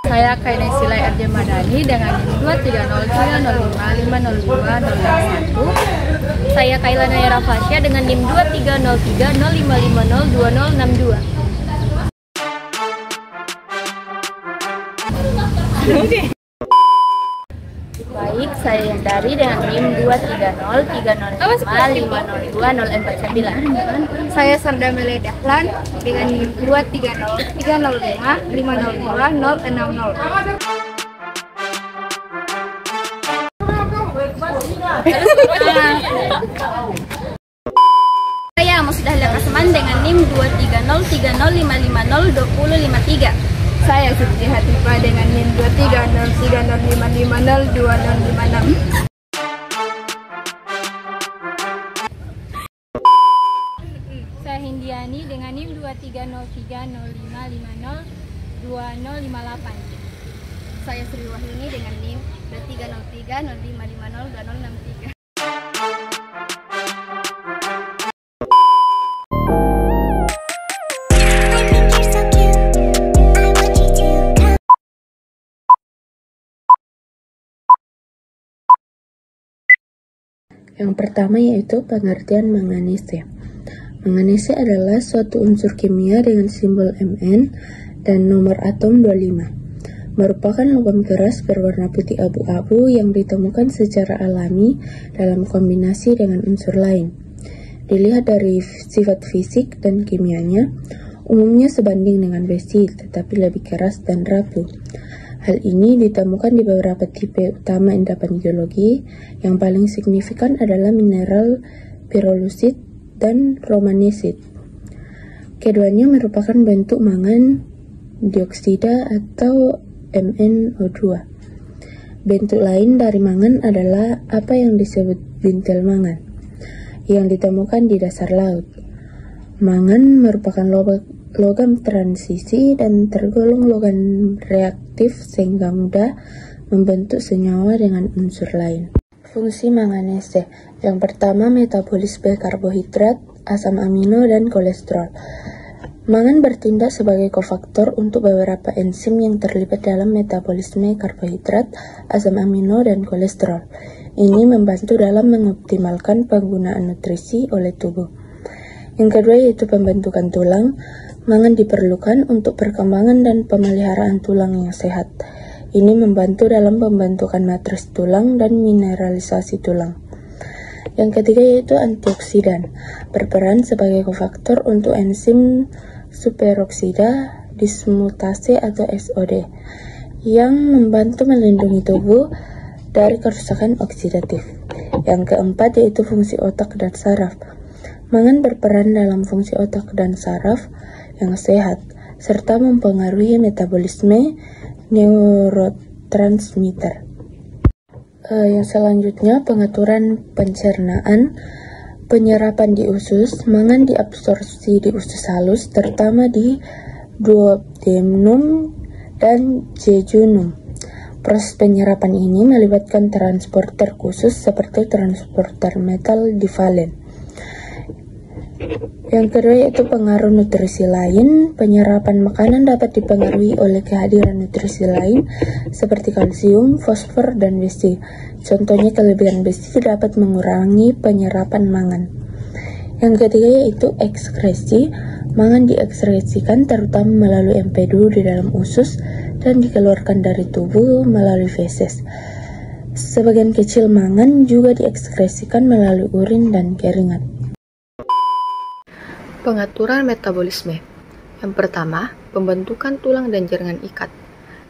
Saya Kainesila RJ Madani dengan NIM 23030550201. Saya Kaila Nayara Fasya dengan NIM 230305502062. Baik, saya Yandari dengan NIM 23030550249. Saya Sarda Mele Dahlan dengan NIM 23030550260. Saya Musdahlia Kasman dengan NIM 2303055502053. Saya Siti Hatifah dengan NIM 2303055502056. Saya Hindiani dengan NIM 2303055502058. Saya Sri Wahyuni dengan NIM 2303055502063. Yang pertama yaitu pengertian manganese. Manganese adalah suatu unsur kimia dengan simbol Mn dan nomor atom 25. Merupakan logam keras berwarna putih abu-abu yang ditemukan secara alami dalam kombinasi dengan unsur lain. Dilihat dari sifat fisik dan kimianya, umumnya sebanding dengan besi tetapi lebih keras dan rapuh. Hal ini ditemukan di beberapa tipe utama endapan geologi. Yang paling signifikan adalah mineral pirolusit dan romanesit. Keduanya merupakan bentuk mangan dioksida atau MnO2. Bentuk lain dari mangan adalah apa yang disebut bintil mangan, yang ditemukan di dasar laut. Mangan merupakan logam transisi dan tergolong logam reaktif sehingga mudah membentuk senyawa dengan unsur lain. Fungsi manganese. Yang pertama, metabolisme karbohidrat, asam amino, dan kolesterol. Mangan bertindak sebagai kofaktor untuk beberapa enzim yang terlibat dalam metabolisme karbohidrat, asam amino, dan kolesterol. Ini membantu dalam mengoptimalkan penggunaan nutrisi oleh tubuh. Yang kedua yaitu pembentukan tulang. Mangan diperlukan untuk perkembangan dan pemeliharaan tulang yang sehat. Ini membantu dalam pembentukan matris tulang dan mineralisasi tulang. Yang ketiga yaitu antioksidan, berperan sebagai kofaktor untuk enzim superoksida dismutase atau SOD, yang membantu melindungi tubuh dari kerusakan oksidatif. Yang keempat yaitu fungsi otak dan saraf. Mangan berperan dalam fungsi otak dan saraf yang sehat, serta mempengaruhi metabolisme neurotransmitter. Yang selanjutnya, pengaturan pencernaan, penyerapan di usus. Mangan diabsorpsi di usus halus, terutama di duodenum dan jejunum. Proses penyerapan ini melibatkan transporter khusus seperti transporter metal divalen. Yang kedua yaitu pengaruh nutrisi lain. Penyerapan makanan dapat dipengaruhi oleh kehadiran nutrisi lain seperti kalsium, fosfor, dan besi. Contohnya kelebihan besi dapat mengurangi penyerapan mangan. Yang ketiga yaitu ekskresi. Mangan diekskresikan terutama melalui empedu di dalam usus dan dikeluarkan dari tubuh melalui feses. Sebagian kecil mangan juga diekskresikan melalui urin dan keringat. Pengaturan metabolisme. Yang pertama, pembentukan tulang dan jaringan ikat,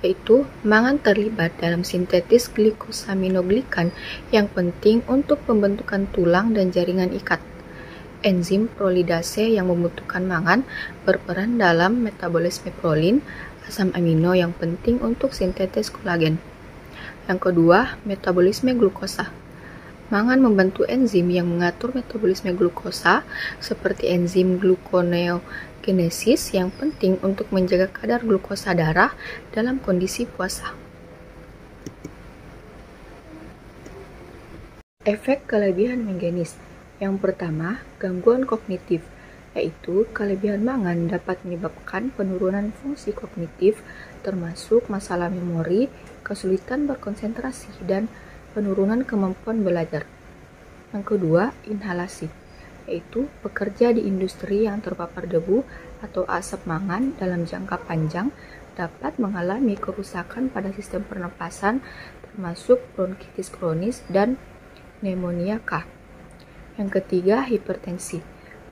yaitu mangan terlibat dalam sintetis glikosaminoglikan yang penting untuk pembentukan tulang dan jaringan ikat. Enzim prolidase yang membutuhkan mangan berperan dalam metabolisme prolin, asam amino yang penting untuk sintetis kolagen. Yang kedua, metabolisme glukosa. Mangan membantu enzim yang mengatur metabolisme glukosa seperti enzim gluconeogenesis yang penting untuk menjaga kadar glukosa darah dalam kondisi puasa. Efek kelebihan manganis. Yang pertama, gangguan kognitif. yaitu kelebihan mangan dapat menyebabkan penurunan fungsi kognitif termasuk masalah memori, kesulitan berkonsentrasi, dan penurunan kemampuan belajar. Yang kedua, inhalasi, yaitu pekerja di industri yang terpapar debu atau asap mangan dalam jangka panjang dapat mengalami kerusakan pada sistem pernapasan termasuk bronkitis kronis dan pneumonia K. Yang ketiga, hipertensi,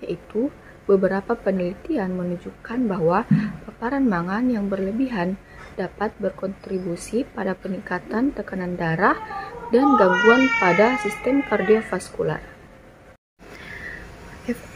yaitu beberapa penelitian menunjukkan bahwa paparan mangan yang berlebihan dapat berkontribusi pada peningkatan tekanan darah dan gangguan pada sistem kardiovaskular.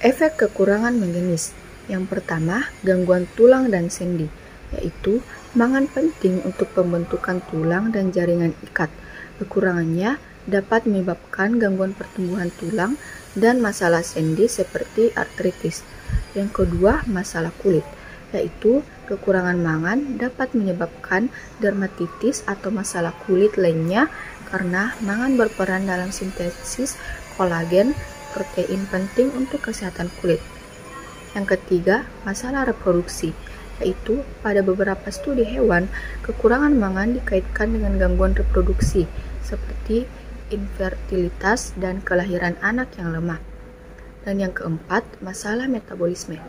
Efek kekurangan manganis. Yang pertama, gangguan tulang dan sendi, yaitu mangan penting untuk pembentukan tulang dan jaringan ikat. Kekurangannya dapat menyebabkan gangguan pertumbuhan tulang dan masalah sendi seperti artritis. Yang kedua, masalah kulit, yaitu kekurangan mangan dapat menyebabkan dermatitis atau masalah kulit lainnya karena mangan berperan dalam sintesis kolagen, protein penting untuk kesehatan kulit. Yang ketiga, masalah reproduksi, yaitu pada beberapa studi hewan, kekurangan mangan dikaitkan dengan gangguan reproduksi seperti infertilitas dan kelahiran anak yang lemah. Dan yang keempat, masalah metabolisme.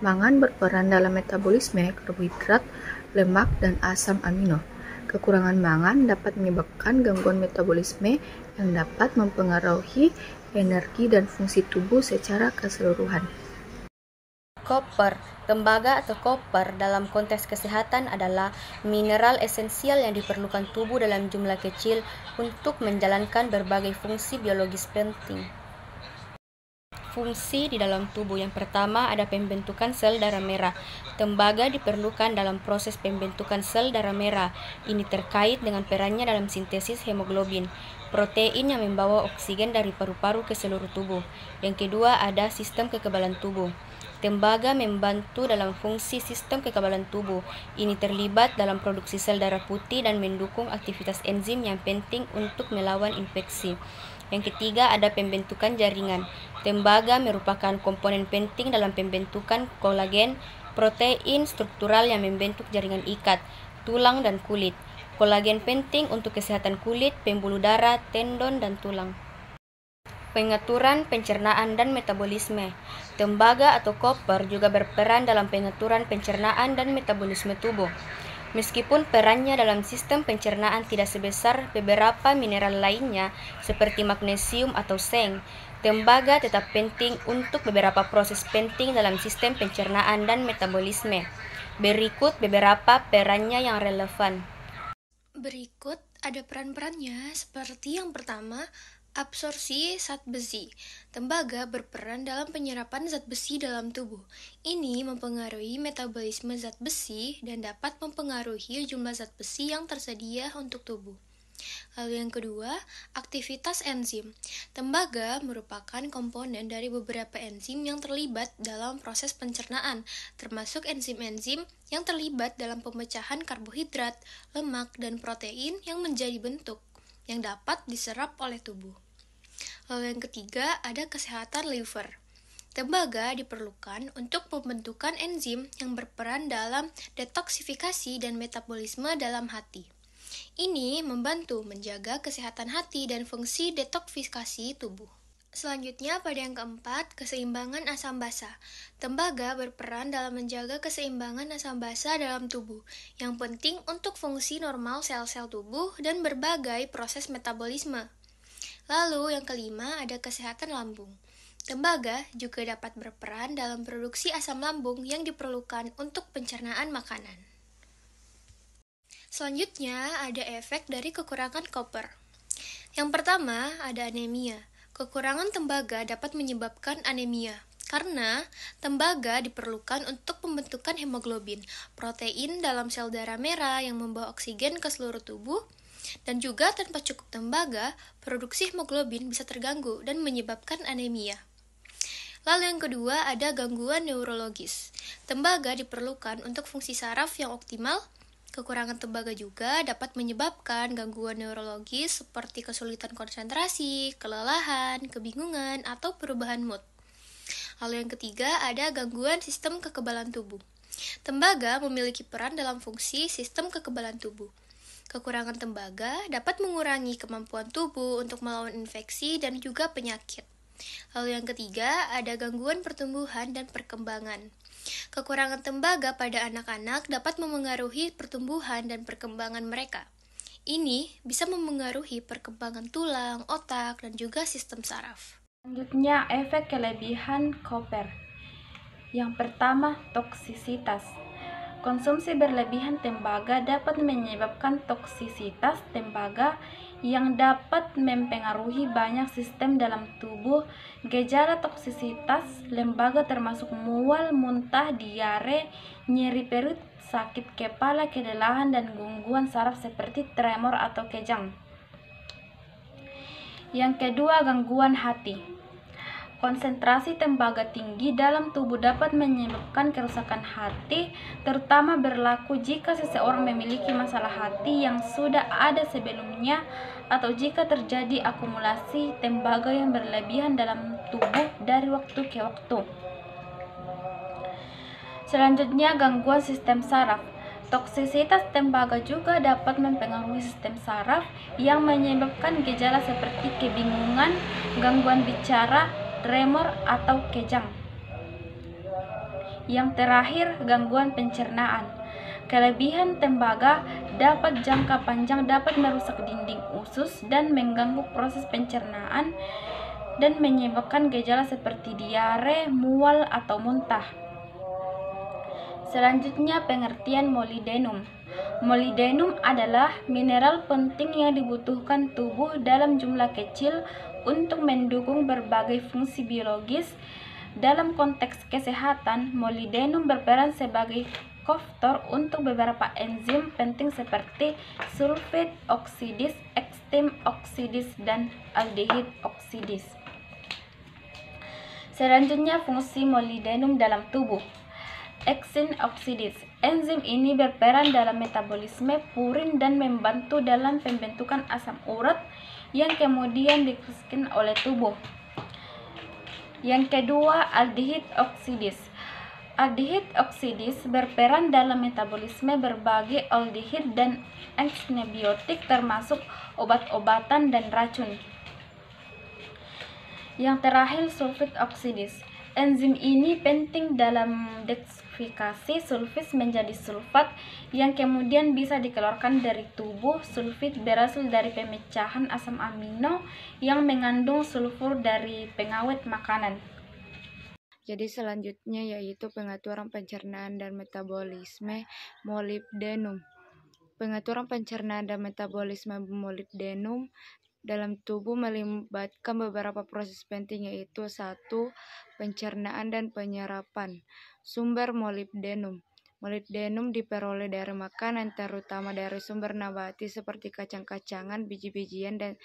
Mangan berperan dalam metabolisme karbohidrat, lemak, dan asam amino. Kekurangan mangan dapat menyebabkan gangguan metabolisme yang dapat mempengaruhi energi dan fungsi tubuh secara keseluruhan. Koper. Tembaga atau koper dalam konteks kesehatan adalah mineral esensial yang diperlukan tubuh dalam jumlah kecil untuk menjalankan berbagai fungsi biologis penting. Fungsi di dalam tubuh yang pertama ada pembentukan sel darah merah. Tembaga diperlukan dalam proses pembentukan sel darah merah. Ini terkait dengan perannya dalam sintesis hemoglobin, protein yang membawa oksigen dari paru-paru ke seluruh tubuh. Yang kedua ada sistem kekebalan tubuh. Tembaga membantu dalam fungsi sistem kekebalan tubuh. Ini terlibat dalam produksi sel darah putih dan mendukung aktivitas enzim yang penting untuk melawan infeksi. Yang ketiga ada pembentukan jaringan. Tembaga merupakan komponen penting dalam pembentukan kolagen, protein struktural yang membentuk jaringan ikat, tulang dan kulit. Kolagen penting untuk kesehatan kulit, pembuluh darah, tendon, dan tulang. Pengaturan pencernaan dan metabolisme. Tembaga atau koper juga berperan dalam pengaturan pencernaan dan metabolisme tubuh. Meskipun perannya dalam sistem pencernaan tidak sebesar beberapa mineral lainnya seperti magnesium atau seng, tembaga tetap penting untuk beberapa proses penting dalam sistem pencernaan dan metabolisme. Berikut beberapa perannya yang relevan. Berikut ada peran-perannya seperti yang pertama, absorpsi zat besi. Tembaga berperan dalam penyerapan zat besi dalam tubuh. Ini mempengaruhi metabolisme zat besi dan dapat mempengaruhi jumlah zat besi yang tersedia untuk tubuh. Lalu yang kedua, aktivitas enzim. Tembaga merupakan komponen dari beberapa enzim yang terlibat dalam proses pencernaan, termasuk enzim-enzim yang terlibat dalam pemecahan karbohidrat, lemak, dan protein yang menjadi bentuk yang dapat diserap oleh tubuh. Lalu yang ketiga, ada kesehatan liver. Tembaga diperlukan untuk pembentukan enzim yang berperan dalam detoksifikasi dan metabolisme dalam hati. Ini membantu menjaga kesehatan hati dan fungsi detoksifikasi tubuh. Selanjutnya, pada yang keempat, keseimbangan asam basa. Tembaga berperan dalam menjaga keseimbangan asam basa dalam tubuh, yang penting untuk fungsi normal sel-sel tubuh dan berbagai proses metabolisme. Lalu, yang kelima, ada kesehatan lambung. Tembaga juga dapat berperan dalam produksi asam lambung yang diperlukan untuk pencernaan makanan. Selanjutnya, ada efek dari kekurangan koper. Yang pertama, ada anemia. Kekurangan tembaga dapat menyebabkan anemia, karena tembaga diperlukan untuk pembentukan hemoglobin, protein dalam sel darah merah yang membawa oksigen ke seluruh tubuh, dan juga tanpa cukup tembaga, produksi hemoglobin bisa terganggu dan menyebabkan anemia. Lalu yang kedua, ada gangguan neurologis. Tembaga diperlukan untuk fungsi saraf yang optimal. Kekurangan tembaga juga dapat menyebabkan gangguan neurologis seperti kesulitan konsentrasi, kelelahan, kebingungan, atau perubahan mood. Lalu yang ketiga ada gangguan sistem kekebalan tubuh. Tembaga memiliki peran dalam fungsi sistem kekebalan tubuh. Kekurangan tembaga dapat mengurangi kemampuan tubuh untuk melawan infeksi dan juga penyakit. Lalu yang ketiga ada gangguan pertumbuhan dan perkembangan. Kekurangan tembaga pada anak-anak dapat memengaruhi pertumbuhan dan perkembangan mereka. Ini bisa memengaruhi perkembangan tulang, otak, dan juga sistem saraf. Selanjutnya, efek kelebihan koper. Yang pertama, toksisitas. Konsumsi berlebihan tembaga dapat menyebabkan toksisitas tembaga yang dapat mempengaruhi banyak sistem dalam tubuh. Gejala toksisitas tembaga termasuk mual, muntah, diare, nyeri perut, sakit kepala, kelelahan, dan gangguan saraf seperti tremor atau kejang. Yang kedua, gangguan hati. Konsentrasi tembaga tinggi dalam tubuh dapat menyebabkan kerusakan hati, terutama berlaku jika seseorang memiliki masalah hati yang sudah ada sebelumnya atau jika terjadi akumulasi tembaga yang berlebihan dalam tubuh dari waktu ke waktu. Selanjutnya, gangguan sistem saraf. Toksisitas tembaga juga dapat mempengaruhi sistem saraf yang menyebabkan gejala seperti kebingungan, gangguan bicara, tremor, atau kejang. Yang terakhir, gangguan pencernaan. Kelebihan tembaga dapat jangka panjang dapat merusak dinding usus dan mengganggu proses pencernaan dan menyebabkan gejala seperti diare, mual, atau muntah. Selanjutnya, pengertian molybdenum. Molybdenum adalah mineral penting yang dibutuhkan tubuh dalam jumlah kecil untuk mendukung berbagai fungsi biologis. Dalam konteks kesehatan, molybdenum berperan sebagai koftor untuk beberapa enzim penting seperti sulfat oksidase, eksim oksidase, dan aldehid oksidase. Selanjutnya, fungsi molybdenum dalam tubuh. Eksim oksidase. Enzim ini berperan dalam metabolisme purin dan membantu dalam pembentukan asam urat yang kemudian dikeluarkan oleh tubuh. Yang kedua, aldehid oksidase. Aldehid oksidase berperan dalam metabolisme berbagai aldehid dan antibiotik termasuk obat-obatan dan racun. Yang terakhir, sulfat oksidase. Enzim ini penting dalam detoksifikasi sulfit menjadi sulfat yang kemudian bisa dikeluarkan dari tubuh. Sulfit berasal dari pemecahan asam amino yang mengandung sulfur dari pengawet makanan. Jadi selanjutnya yaitu pengaturan pencernaan dan metabolisme molybdenum. Pengaturan pencernaan dan metabolisme molybdenum dalam tubuh melibatkan beberapa proses penting yaitu 1. Pencernaan dan penyerapan. Sumber molybdenum. Molybdenum diperoleh dari makanan terutama dari sumber nabati seperti kacang-kacangan, biji-bijian, dan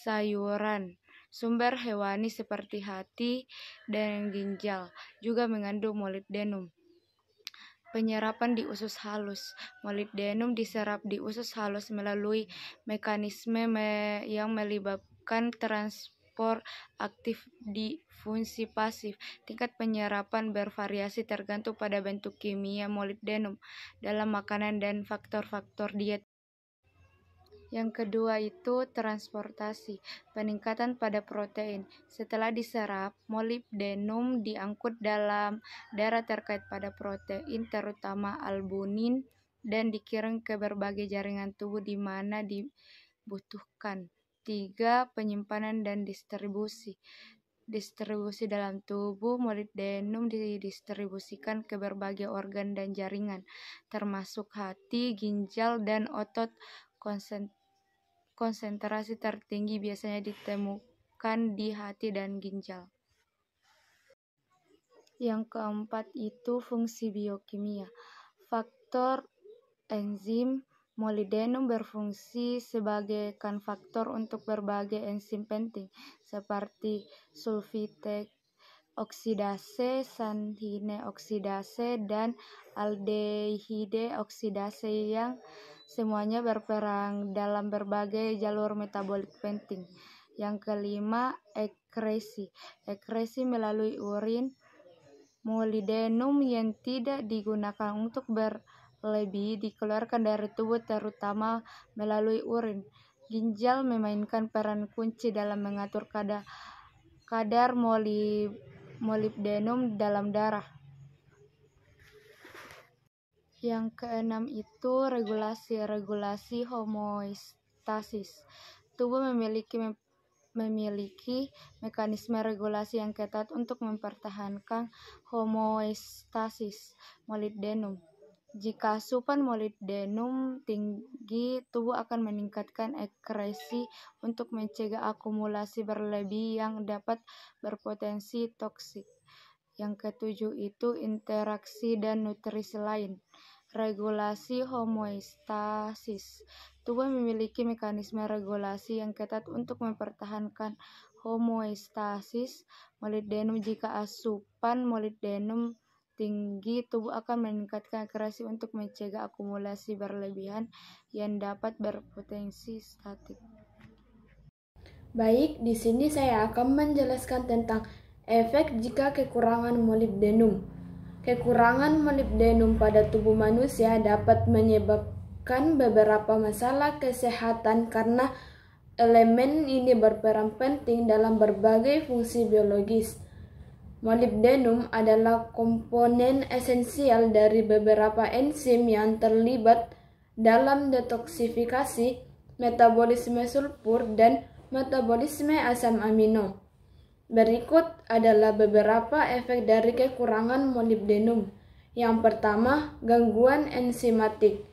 sayuran. Sumber hewani seperti hati dan ginjal juga mengandung molybdenum. Penyerapan di usus halus. Molybdenum diserap di usus halus melalui mekanisme yang melibatkan transport aktif di fungsi pasif. Tingkat penyerapan bervariasi tergantung pada bentuk kimia molybdenum dalam makanan dan faktor-faktor diet. Yang kedua itu transportasi, peningkatan pada protein. Setelah diserap, molybdenum diangkut dalam darah terkait pada protein, terutama albumin, dan dikirim ke berbagai jaringan tubuh di mana dibutuhkan. 3. Penyimpanan dan distribusi. Distribusi dalam tubuh, molybdenum didistribusikan ke berbagai organ dan jaringan, termasuk hati, ginjal, dan otot. Konsentrasi tertinggi biasanya ditemukan di hati dan ginjal. Yang keempat itu fungsi biokimia. Faktor enzim. Molybdenum berfungsi sebagai faktor untuk berbagai enzim penting seperti sulfite oksidase, sanhine oksidase, dan aldehide oksidase yang semuanya berperan dalam berbagai jalur metabolik penting. Yang kelima, ekresi. Ekresi melalui urin. Molybdenum yang tidak digunakan untuk berlebih dikeluarkan dari tubuh terutama melalui urin. Ginjal memainkan peran kunci dalam mengatur kadar molybdenum dalam darah. Yang keenam itu regulasi homeostasis. Tubuh memiliki mekanisme regulasi yang ketat untuk mempertahankan homeostasis molybdenum. Jika asupan molybdenum tinggi, tubuh akan meningkatkan ekresi untuk mencegah akumulasi berlebih yang dapat berpotensi toksik. Yang ketujuh itu interaksi dan nutrisi lain. Regulasi homeostasis. Tubuh memiliki mekanisme regulasi yang ketat untuk mempertahankan homeostasis molybdenum. Jika asupan molybdenum tinggi, tubuh akan meningkatkan ekresi untuk mencegah akumulasi berlebihan yang dapat berpotensi statik. Baik, di sini saya akan menjelaskan tentang efek jika kekurangan molybdenum. Kekurangan molybdenum pada tubuh manusia dapat menyebabkan beberapa masalah kesehatan karena elemen ini berperan penting dalam berbagai fungsi biologis. Molybdenum adalah komponen esensial dari beberapa enzim yang terlibat dalam detoksifikasi, metabolisme sulfur, dan metabolisme asam amino. Berikut adalah beberapa efek dari kekurangan molybdenum. Yang pertama, gangguan enzimatik.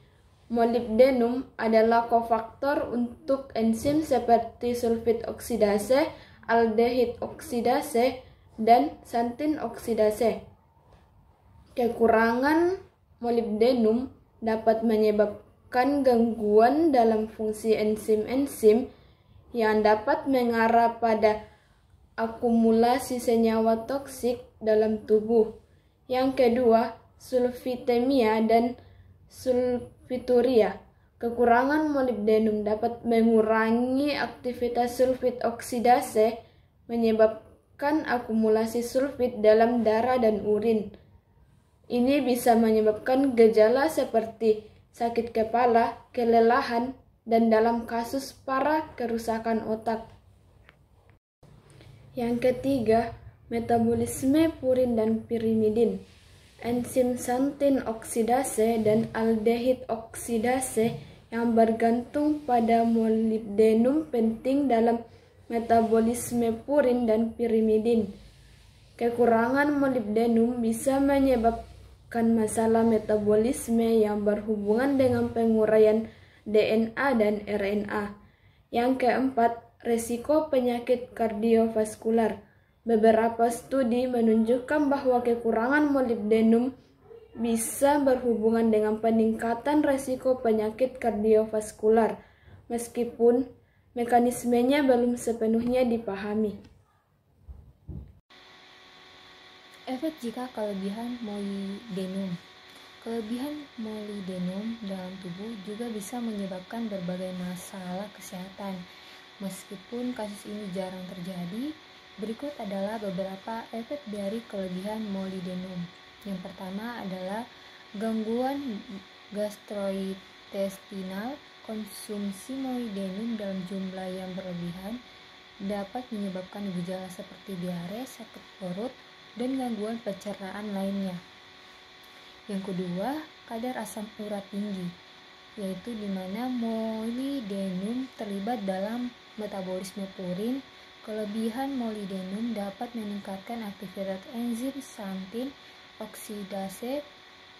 Molybdenum adalah kofaktor untuk enzim seperti sulfit oksidase, aldehid oksidase, dan santin oksidase. Kekurangan molybdenum dapat menyebabkan gangguan dalam fungsi enzim-enzim yang dapat mengarah pada akumulasi senyawa toksik dalam tubuh. Yang kedua, sulfitemia dan sulfituria. Kekurangan molybdenum dapat mengurangi aktivitas sulfit oksidase, menyebabkan akumulasi sulfit dalam darah dan urin. Ini bisa menyebabkan gejala seperti sakit kepala, kelelahan, dan dalam kasus parah kerusakan otak. Yang ketiga, metabolisme purin dan pirimidin. Enzim santin oksidase dan aldehid oksidase yang bergantung pada molybdenum penting dalam metabolisme purin dan pirimidin. Kekurangan molybdenum bisa menyebabkan masalah metabolisme yang berhubungan dengan penguraian DNA dan RNA. Yang keempat, resiko penyakit kardiovaskular. Beberapa studi menunjukkan bahwa kekurangan molybdenum bisa berhubungan dengan peningkatan resiko penyakit kardiovaskular, meskipun mekanismenya belum sepenuhnya dipahami. Efek jika kelebihan molybdenum. Kelebihan molybdenum dalam tubuh juga bisa menyebabkan berbagai masalah kesehatan. Meskipun kasus ini jarang terjadi, berikut adalah beberapa efek dari kelebihan molybdenum. Yang pertama adalah gangguan gastrointestinal. Konsumsi molybdenum dalam jumlah yang berlebihan dapat menyebabkan gejala seperti diare, sakit perut, dan gangguan pencernaan lainnya. Yang kedua, kadar asam urat tinggi, yaitu di mana molybdenum terlibat dalam metabolisme purin. Kelebihan molybdenum dapat meningkatkan aktivitas enzim santin oksidase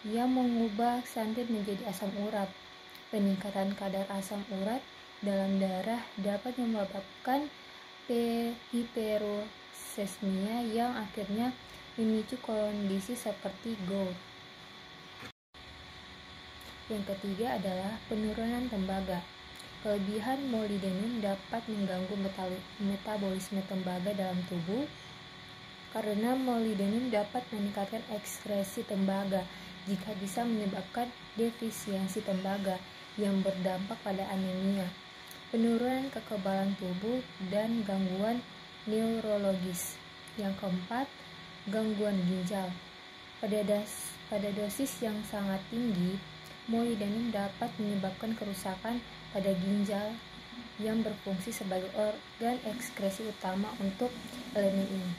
yang mengubah santin menjadi asam urat. Peningkatan kadar asam urat dalam darah dapat menyebabkan hiperuremia yang akhirnya memicu kondisi seperti gout. Yang ketiga adalah penurunan tembaga. Kelebihan molybdenum dapat mengganggu metabolisme tembaga dalam tubuh karena molybdenum dapat meningkatkan ekskresi tembaga jika bisa menyebabkan defisiensi tembaga yang berdampak pada anemia. penurunan kekebalan tubuh, dan gangguan neurologis. Yang keempat, gangguan ginjal. Pada dosis yang sangat tinggi, molybdenum dapat menyebabkan kerusakan pada ginjal yang berfungsi sebagai organ ekskresi utama untuk elemen ini.